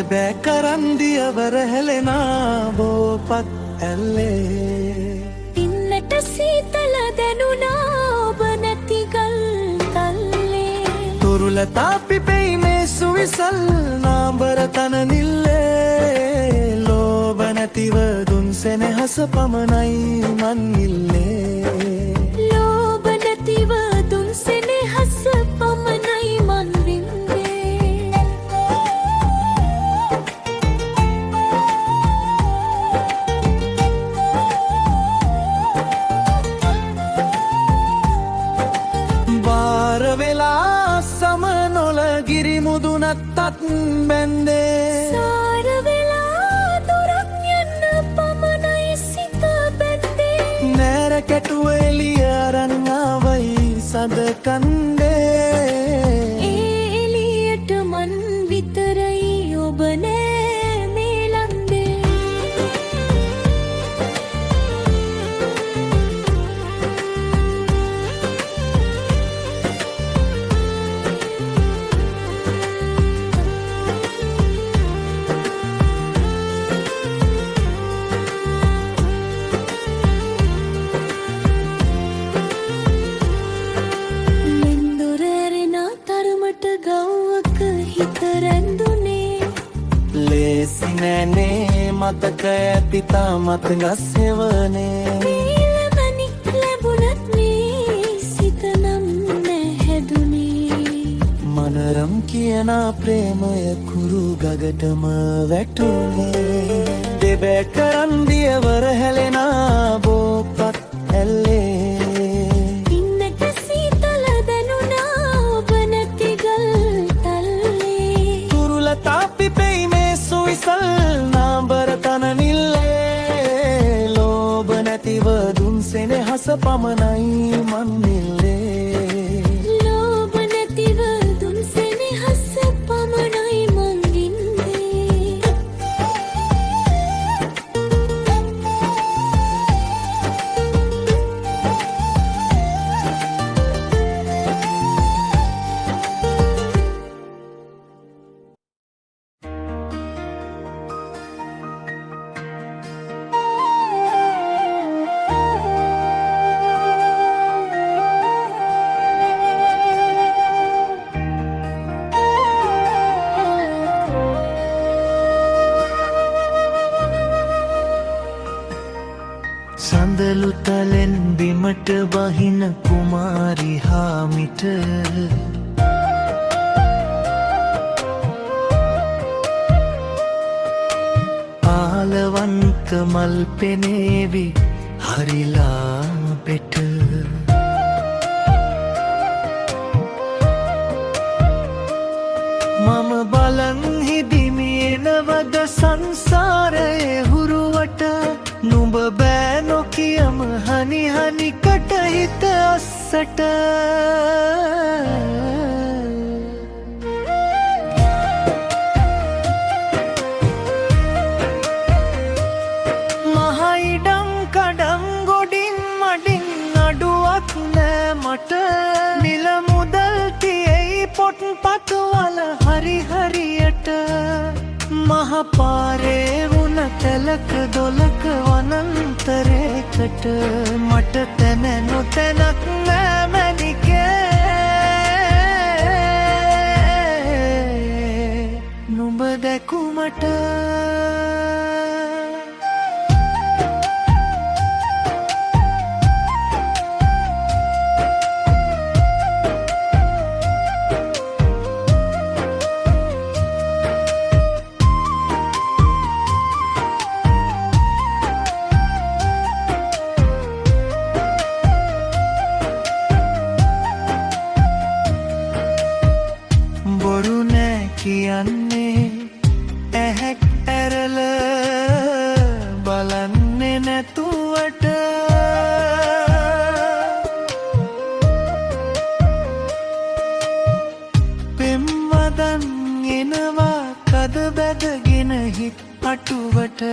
දෙබෑ කරන්දියවර හෙලෙනා බෝපත් ඇල්ලේ ඉන්නට සීතල දැනුණා ඔබ නැතිගල් තල්ලේ තුරුල තාපිපෙයි මේ සුවිසල් නාඹර තන නිල්ලේ ලෝබ නැතිව දුන් සෙනෙහස පමණයි මන් ඉල්ලේ ලෝබ නැතිව දුන් සෙනෙහස පමණයි මන් වින්දේ බාර වෙලා සමනොල ගිරි මුදුනත් අත් බැන්දේ සාර වෙලා දුරක් යන්න පමණයි සිත බැන්දේ නෑර කැටුව එළිය අරන් ආවයි සද කණ්ඩේ ඒ එළියට මන් විතරයි ඔබ නෑ මේ ලන්දේ ගව්වක හිත රැඳුනේ ලේසි නෑනේ මතක ඇති තාමත් ගස්සෙවනේ මණික් ලැබුණත් මේ සිත නම් නැහැදුනේ මනරම් කියන ප්‍රේමය කුරු ගගටම වැටුනේ දෙබෑ කරන්දියවර හැලෙනා බෝපත් ඇල්ලේ තාපිපෙයි මේ සුවිසල් නාඹර තන නිල්ලේ ලෝබ නැතිව දුන් සෙනෙහස පමණයි මන් නිල්ලේ ලෝබ නැතිව දුන් සෙනෙහස පමණයි මන් වින්දේ සඳලු තලෙන් බිමට බහින කුමාරි හාමිට ආලවන්ත මල් පෙනේවි හරිලා පෙට මම බලන් හිදිමි එනවද සංසාරයේ හුරුවට නුඹ බෑ නොකියම හනි හනිකට හිත අස්සට මහයිඩම් කඩම් ගොඩින් මඩින් අඩුවක් නෑ මට මිල මුදල් තියෙයි පොට් පතුවල හරි හරියට මහපාරේ වුණ තැලක දොලක වනන්තරයකට මට තැන නොතැනක් නෑ මැනිකේ නුඹ දැකුමට කියන්නේ ඇහැක් ඇරල බලන්නේ නැතුවට පෙම්වදන් එනවා කද බැදගෙන හිත් අටුවට